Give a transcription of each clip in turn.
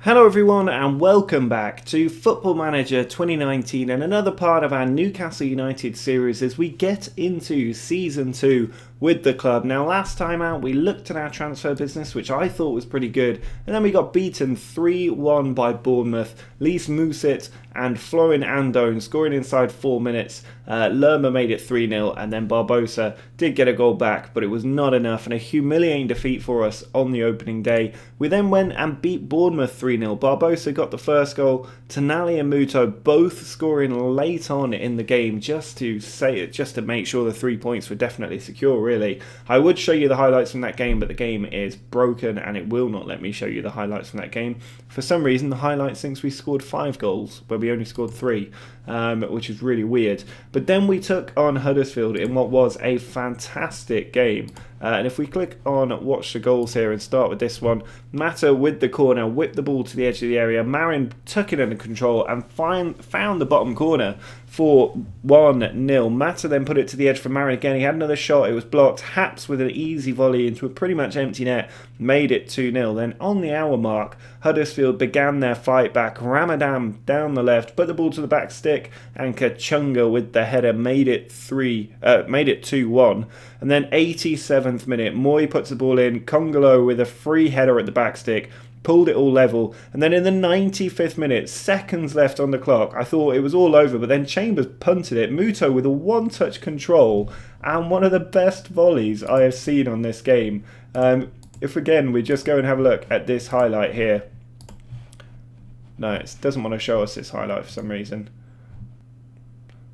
Hello everyone and welcome back to Football Manager 2019 and another part of our Newcastle United series as we get into Season 2 with the club. Now last time out we looked at our transfer business, which I thought was pretty good, and then we got beaten 3-1 by Bournemouth. Lys Mousset and Florin Andone scoring inside 4 minutes. Lerma made it 3-0 and then Barbosa did get a goal back, but it was not enough and a humiliating defeat for us on the opening day. We then went and beat Bournemouth 3-0. Barbosa got the first goal, Tonali and Muto both scoring late on in the game just to make sure the 3 points were definitely secure, really. I would show you the highlights from that game, but the game is broken and it will not let me show you the highlights from that game. For some reason the highlights thinks we scored 5 goals where we only scored 3, which is really weird. But then we took on Huddersfield in what was a fantastic game. And if we click on watch the goals here and start with this one, Mata with the corner, whipped the ball to the edge of the area. Marin took it under control and found the bottom corner for 1-0. Mata then put it to the edge for Marin again. He had another shot, it was blocked. Haps with an easy volley into a pretty much empty net made it 2-0. Then on the hour mark, Huddersfield began their fight back. Ramadan down the left, put the ball to the back stick, and Kachunga with the header made it 2-1. And then 87th minute, Moy puts the ball in. Congolo with a free header at the back stick, pulled it all level. And then in the 95th minute, seconds left on the clock, I thought it was all over, but then Chambers punted it. Muto with a one-touch control and one of the best volleys I have seen on this game. If again we just go and have a look at this highlight here. No, it doesn't want to show us this highlight for some reason.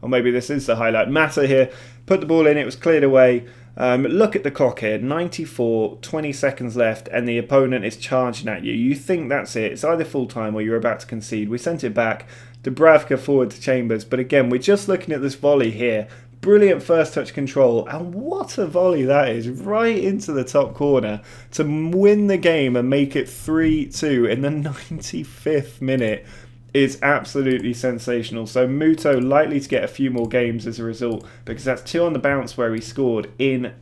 Or maybe this is the highlight. Mata here, put the ball in, it was cleared away. Look at the clock here, 94, 20 seconds left, and the opponent is charging at you. You think that's it. It's either full time or you're about to concede. We sent it back. Dubravka forward to Chambers. But again, we're just looking at this volley here. Brilliant first touch control, and what a volley that is, right into the top corner to win the game and make it 3-2 in the 95th minute is absolutely sensational. So Muto likely to get a few more games as a result, because that's 2 on the bounce where he scored in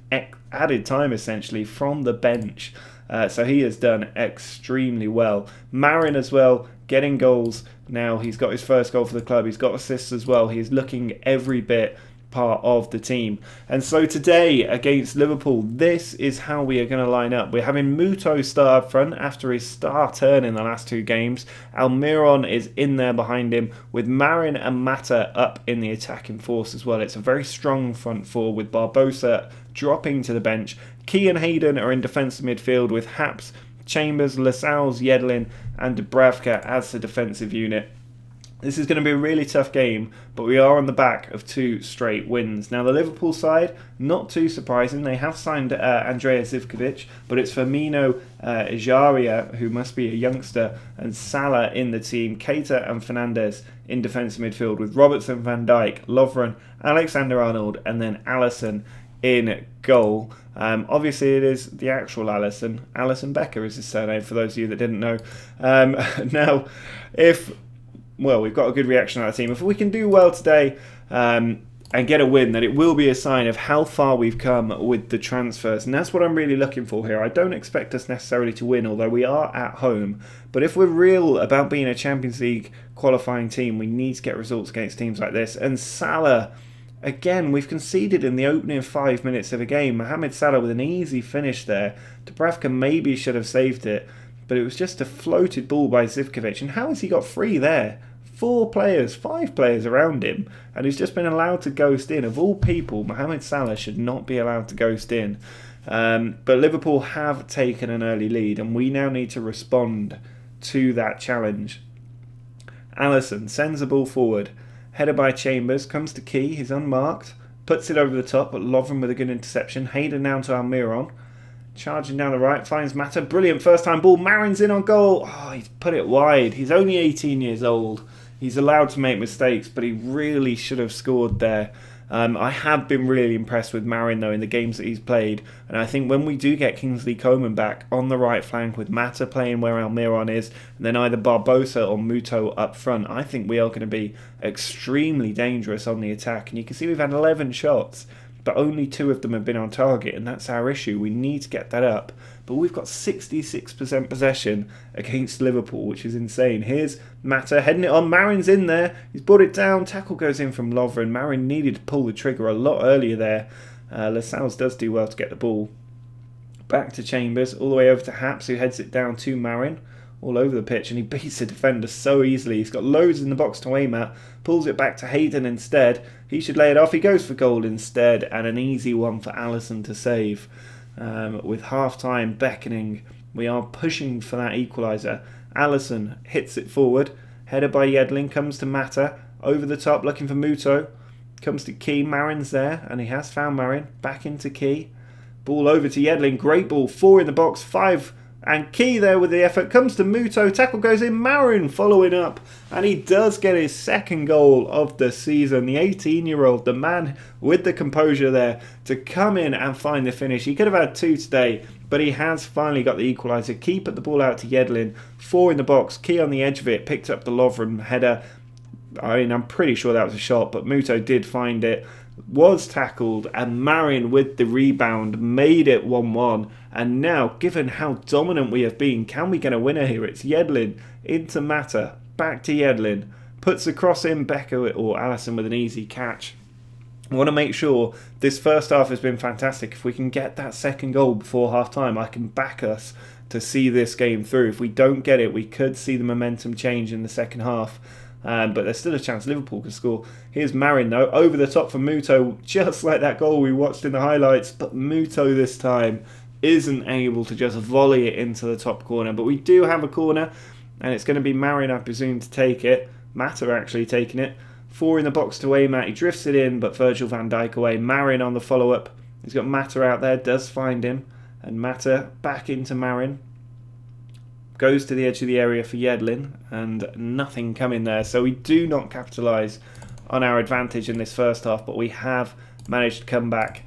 added time essentially from the bench. So he has done extremely well. Marin as well, getting goals now. He's got his first goal for the club. He's got assists as well. He's looking every bit part of the team. And so today against Liverpool, this is how we are going to line up. We're having Muto start up front after his star turn in the last 2 games. Almiron is in there behind him with Marin and Mata up in the attacking force as well. It's a very strong front 4 with Barbosa dropping to the bench. Key and Hayden are in defensive midfield with Haps, Chambers, Lascelles, Yedlin and Dubravka as the defensive unit. This is going to be a really tough game, but we are on the back of 2 straight wins. Now the Liverpool side, not too surprising, they have signed Andrea Zivkovic, but it's Firmino, Ejaria, who must be a youngster, and Salah in the team, Keita and Fernandes in defensive midfield with Robertson, Van Dijk, Lovren, Alexander-Arnold and then Alisson in goal. Obviously it is the actual Alisson. Alisson Becker is his surname for those of you that didn't know. Now, we've got a good reaction out of the team. If we can do well today and get a win, then it will be a sign of how far we've come with the transfers. And that's what I'm really looking for here. I don't expect us necessarily to win, although we are at home. But if we're real about being a Champions League qualifying team, we need to get results against teams like this. And Salah, again, we've conceded in the opening 5 minutes of a game. Mohamed Salah with an easy finish there. Dubravka maybe should have saved it, but it was just a floated ball by Zivkovic. And how has he got free there? 5 players around him, and he's just been allowed to ghost in. Of all people, Mohamed Salah should not be allowed to ghost in. But Liverpool have taken an early lead, and we now need to respond to that challenge. Alisson sends the ball forward. Header by Chambers, comes to Key, he's unmarked, puts it over the top, but Lovren with a good interception. Hayden down to Almiron. Charging down the right, finds Mata. Brilliant first time ball. Marin's in on goal. Oh, he's put it wide. He's only 18 years old. He's allowed to make mistakes, but he really should have scored there. I have been really impressed with Marin, though, in the games that he's played. And I think when we do get Kingsley Coman back on the right flank with Mata playing where Almiron is, and then either Barbosa or Muto up front, I think we are going to be extremely dangerous on the attack. And you can see we've had 11 shots, but only 2 of them have been on target, and that's our issue. We need to get that up. But we've got 66% possession against Liverpool, which is insane. Here's Mata heading it on. Marin's in there. He's brought it down. Tackle goes in from Lovren. Marin needed to pull the trigger a lot earlier there. Lascelles does do well to get the ball. Back to Chambers, all the way over to Haps, who heads it down to Marin. All over the pitch, and he beats the defender so easily. He's got loads in the box to aim at. Pulls it back to Hayden instead. He should lay it off. He goes for goal instead, and an easy one for Alisson to save. With half-time beckoning, we are pushing for that equaliser. Alisson hits it forward. Header by Yedlin, comes to Mata. Over the top, looking for Muto. Comes to Key. Marin's there, and he has found Marin. Back into Key. Ball over to Yedlin. Great ball. 4 in the box. 5. And Key there with the effort. Comes to Muto. Tackle goes in. Marin following up. And he does get his second goal of the season. The 18-year-old, the man with the composure there to come in and find the finish. He could have had 2 today, but he has finally got the equaliser. Key put the ball out to Yedlin. 4 in the box. Key on the edge of it. Picked up the Lovren header. I mean, I'm pretty sure that was a shot, but Muto did find it. Was tackled, and Marin with the rebound made it 1-1. And now, given how dominant we have been, can we get a winner here? It's Yedlin into Mata, back to Yedlin, puts the cross in. Becker or Alisson with an easy catch. I want to make sure this first half has been fantastic. If we can get that second goal before half time, I can back us to see this game through. If we don't get it, we could see the momentum change in the second half. But there's still a chance Liverpool can score. Here's Marin though, over the top for Muto, just like that goal we watched in the highlights. But Muto this time isn't able to just volley it into the top corner. But we do have a corner, and it's going to be Marin, I presume, to take it. Mata actually taking it. 4 in the box to aim at. He drifts it in, but Virgil van Dijk away. Marin on the follow-up. He's got Mata out there, does find him. And Mata back into Marin. Goes to the edge of the area for Yedlin, and nothing coming there. So we do not capitalise on our advantage in this first half, but we have managed to come back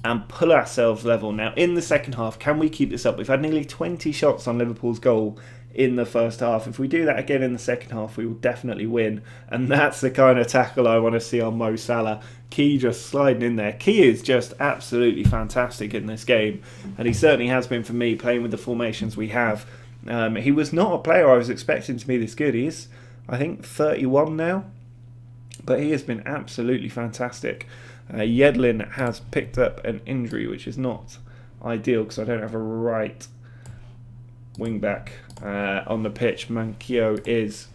and pull ourselves level. Now, in the second half, can we keep this up? We've had nearly 20 shots on Liverpool's goal in the first half. If we do that again in the second half, we will definitely win. And that's the kind of tackle I want to see on Mo Salah. Key just sliding in there. Key is just absolutely fantastic in this game, and he certainly has been for me, playing with the formations we have. He was not a player I was expecting to be this good. He is, I think, 31 now, but he has been absolutely fantastic. Yedlin has picked up an injury, which is not ideal because I don't have a right wing back on the pitch. Manquillo is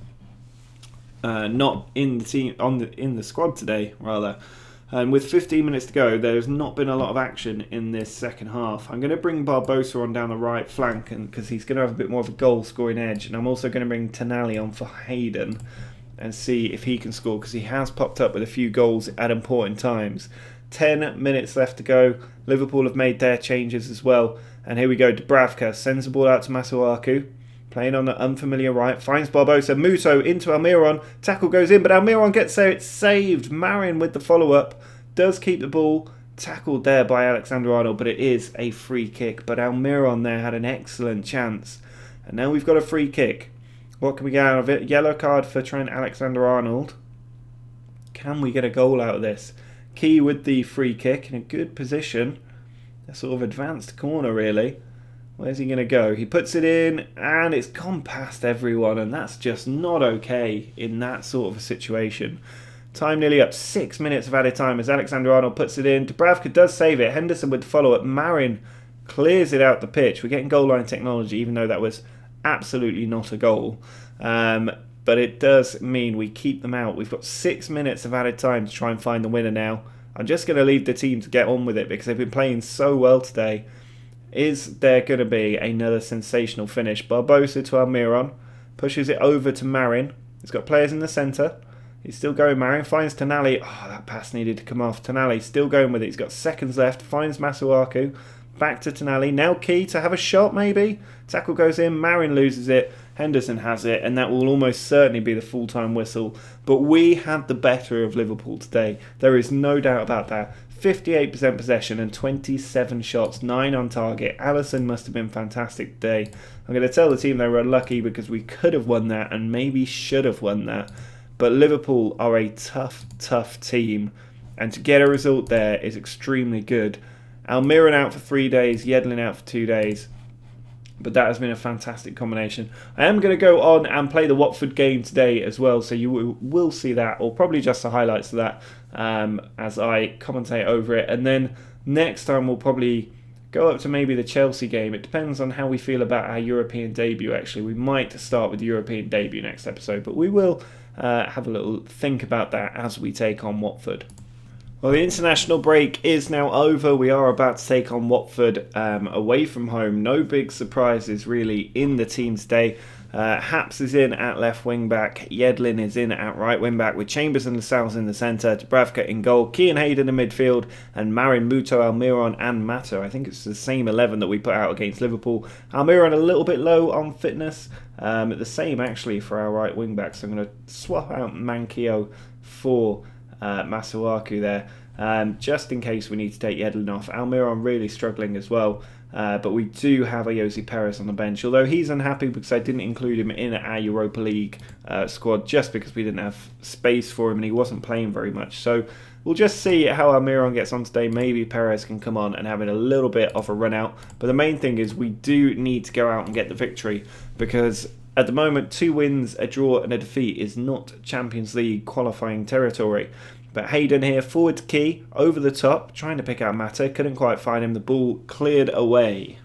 not in the team in the squad today, rather. And with 15 minutes to go, there's not been a lot of action in this second half. I'm going to bring Barbosa on down the right flank because he's going to have a bit more of a goal-scoring edge. And I'm also going to bring Tonali on for Hayden and see if he can score, because he has popped up with a few goals at important times. 10 minutes left to go. Liverpool have made their changes as well. And here we go. Dubravka sends the ball out to Masuaku. Playing on the unfamiliar right, finds Barbosa. Muto into Almiron. Tackle goes in, but Almiron gets there. It's saved. Marin with the follow-up. Does keep the ball. Tackled there by Alexander-Arnold, but it is a free kick. But Almiron there had an excellent chance. And now we've got a free kick. What can we get out of it? Yellow card for Trent Alexander-Arnold. Can we get a goal out of this? Key with the free kick in a good position. A sort of advanced corner, really. Where's he going to go? He puts it in, and it's gone past everyone, and that's just not okay in that sort of a situation. Time nearly up. 6 minutes of added time as Alexander-Arnold puts it in. Dubravka does save it. Henderson with the follow-up. Marin clears it out the pitch. We're getting goal line technology, even though that was absolutely not a goal. But it does mean we keep them out. We've got 6 minutes of added time to try and find the winner now. I'm just going to leave the team to get on with it because they've been playing so well today. Is there going to be another sensational finish? Barbosa to Almiron. Pushes it over to Marin. He's got players in the centre. He's still going. Marin finds Tonali. Oh, that pass needed to come off. Tonali still going with it. He's got seconds left. Finds Masuaku. Back to Tonali. Now Key to have a shot maybe. Tackle goes in. Marin loses it. Henderson has it. And that will almost certainly be the full-time whistle. But we had the better of Liverpool today. There is no doubt about that. 58% possession and 27 shots, 9 on target. Alisson must have been fantastic today. I'm going to tell the team they were unlucky because we could have won that and maybe should have won that. But Liverpool are a tough, tough team. And to get a result there is extremely good. Almiron out for 3 days, Yedlin out for 2 days. But that has been a fantastic combination. I am going to go on and play the Watford game today as well, so you will see that, or probably just the highlights of that as I commentate over it. And then next time we'll probably go up to maybe the Chelsea game. It depends on how we feel about our European debut, actually. We might start with the European debut next episode, but we will have a little think about that as we take on Watford. Well, the international break is now over. We are about to take on Watford away from home. No big surprises really in the team today. Haps is in at left wing back. Yedlin is in at right wing back with Chambers and Lascelles in the centre. Dubravka in goal. Key and Hayden in midfield. And Marin, Muto, Almiron and Mata. I think it's the same 11 that we put out against Liverpool. Almiron a little bit low on fitness. The same actually for our right wing back. So I'm going to swap out Mankio for Masuaku there, just in case we need to take Yedlin off. Almiron really struggling as well, but we do have Ayoze Perez on the bench, although he's unhappy because I didn't include him in our Europa League squad just because we didn't have space for him and he wasn't playing very much. So we'll just see how Almiron gets on today. Maybe Perez can come on and have it a little bit of a run out, but the main thing is we do need to go out and get the victory, because at the moment, 2 wins, a draw and a defeat is not Champions League qualifying territory. But Hayden here, forward to Key, over the top, trying to pick out Mata, couldn't quite find him, the ball cleared away.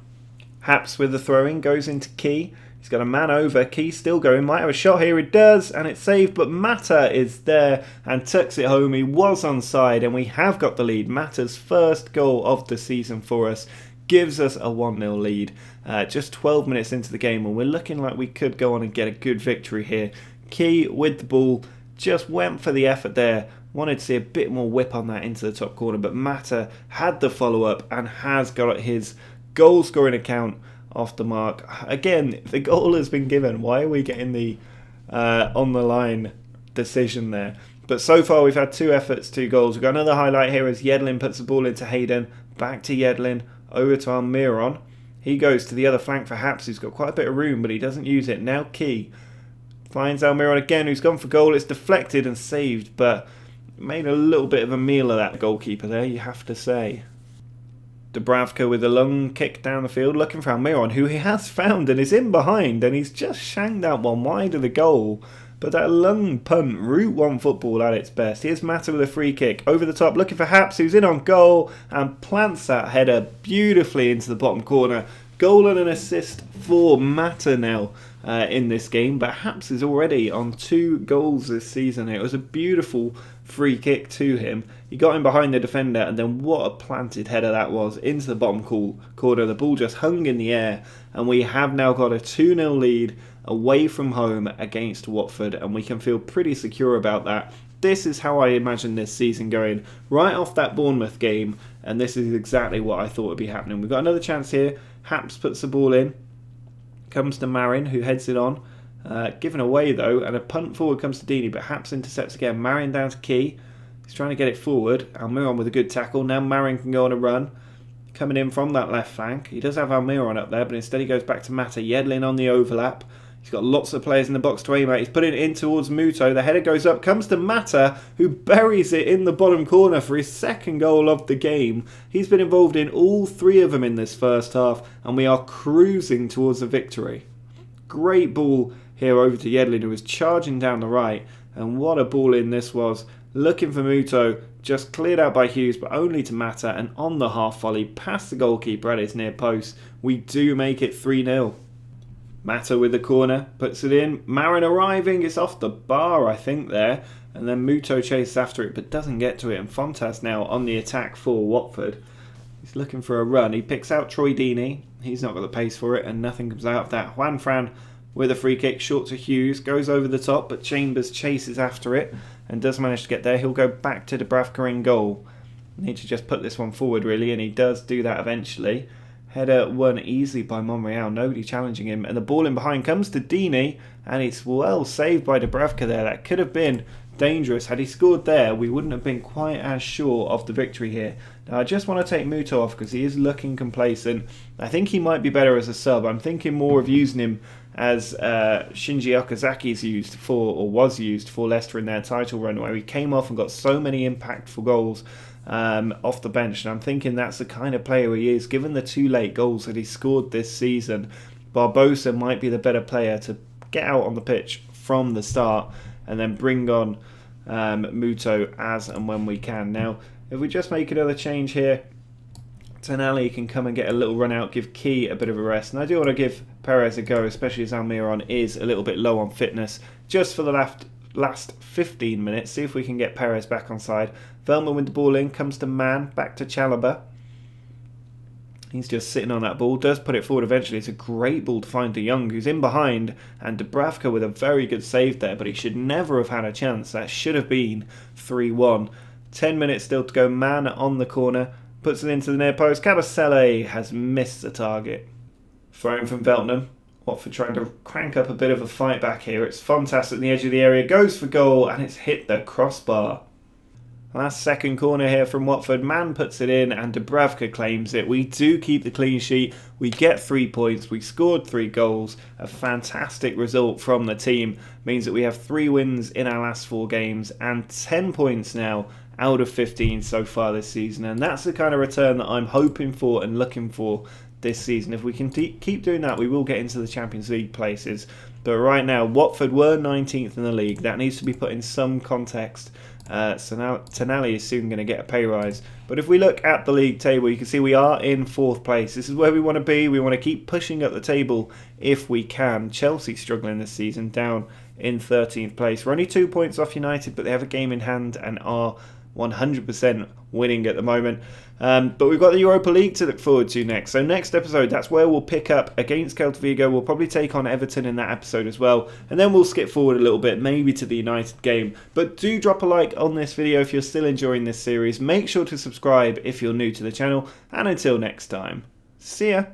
Haps with the throw-in, goes into Key, he's got a man over, Key still going, might have a shot here, he does, and it's saved, but Mata is there and tucks it home. He was onside and we have got the lead. Mata's first goal of the season for us gives us a 1-0 lead. Just 12 minutes into the game and we're looking like we could go on and get a good victory here. Key with the ball, just went for the effort there. Wanted to see a bit more whip on that into the top corner, but Mata had the follow-up and has got his goal-scoring account off the mark. Again, the goal has been given. Why are we getting the on-the-line decision there? But so far we've had 2 efforts, 2 goals. We've got another highlight here as Yedlin puts the ball into Hayden. Back to Yedlin, over to Almiron. He goes to the other flank for Haps, who's got quite a bit of room, but he doesn't use it. Now Key finds Almiron again, who's gone for goal. It's deflected and saved, but made a little bit of a meal of that goalkeeper there, you have to say. Dubravka with a long kick down the field, looking for Almiron, who he has found and is in behind, and he's just shanked that one wide of the goal. But that lung punt, Route 1 football at its best. Here's Mata with a free kick. Over the top, looking for Haps, who's in on goal, and plants that header beautifully into the bottom corner. Goal and an assist for Mata now in this game. But Haps is already on 2 goals this season. It was a beautiful free kick to him. He got in behind the defender, and then what a planted header that was into the bottom corner. The ball just hung in the air, and we have now got a 2-0 lead away from home against Watford, and we can feel pretty secure about that. This is how I imagine this season going, right off that Bournemouth game, and this is exactly what I thought would be happening. We've got another chance here. Haps puts the ball in, comes to Marin, who heads it on. Given away though, and a punt forward comes to Deeney, but Haps intercepts again. Marin down to Key. He's trying to get it forward. Almiron with a good tackle. Now Marin can go on a run. Coming in from that left flank. He does have Almiron up there, but instead he goes back to Mata. Yedlin on the overlap. He's got lots of players in the box to aim at. He's putting it in towards Muto. The header goes up, comes to Mata, who buries it in the bottom corner for his 2nd goal of the game. He's been involved in all 3 of them in this first half, and we are cruising towards a victory. Great ball here over to Yedlin, who was charging down the right, and what a ball in this was. Looking for Muto, just cleared out by Hughes, but only to Mata, and on the half volley, past the goalkeeper at his near post, we do make it 3-0. Mata with the corner, puts it in. Marin arriving, it's off the bar, I think, there. And then Muto chases after it, but doesn't get to it. And Fontas now on the attack for Watford. He's looking for a run. He picks out Troy Deeney. He's not got the pace for it, and nothing comes out of that. Juan Fran with a free kick, short to Hughes. Goes over the top, but Chambers chases after it and does manage to get there. He'll go back to Dubravka in goal. Need to just put this one forward, really, and he does do that eventually. Header won easily by Monreal, nobody challenging him, and the ball in behind comes to Deeney, and it's well saved by Dubravka there. That could have been dangerous. Had he scored there, we wouldn't have been quite as sure of the victory here. Now, I just want to take Muto off because he is looking complacent. I think he might be better as a sub. I'm thinking more of using him as Shinji Okazaki's used for, or was used for, Leicester in their title run, where he came off and got so many impactful goals off the bench. And I'm thinking that's the kind of player he is. Given the 2 late goals that he scored this season, Barbosa might be the better player to get out on the pitch from the start and then bring on Muto as and when we can. Now, if we just make another change here, Tonali can come and get a little run out, give Key a bit of a rest. And I do want to give Perez a go, especially as Almiron is a little bit low on fitness, just for the last 15 minutes. See if we can get Perez back on side. Veltman with the ball in, comes to Mann, back to Chalobah. He's just sitting on that ball, does put it forward eventually. It's a great ball to find De Jong, who's in behind, and Dubravka with a very good save there, but he should never have had a chance. That should have been 3-1. 10 minutes still to go. Mann on the corner, puts it into the near post. Kabasele has missed the target. Thrown from Veltman. Watford trying to crank up a bit of a fight back here. It's fantastic at the edge of the area, goes for goal, and it's hit the crossbar. Last second corner here from Watford. Mann puts it in and Dubravka claims it. We do keep the clean sheet. We get 3 points. We scored 3 goals. A fantastic result from the team. Means that we have 3 wins in our last 4 games and 10 points now out of 15 so far this season. And that's the kind of return that I'm hoping for and looking for this season. If we can keep doing that, we will get into the Champions League places. But right now, Watford were 19th in the league. That needs to be put in some context. So now Tonali is soon going to get a pay rise. But if we look at the league table, you can see we are in 4th place. This is where we want to be. We want to keep pushing up the table if we can. Chelsea struggling this season, down in 13th place. We're only 2 points off United, but they have a game in hand and are 100% winning at the moment. But we've got the Europa League to look forward to next. So next episode, that's where we'll pick up against Celta Vigo. We'll probably take on Everton in that episode as well. And then we'll skip forward a little bit, maybe to the United game. But do drop a like on this video if you're still enjoying this series. Make sure to subscribe if you're new to the channel. And until next time, see ya!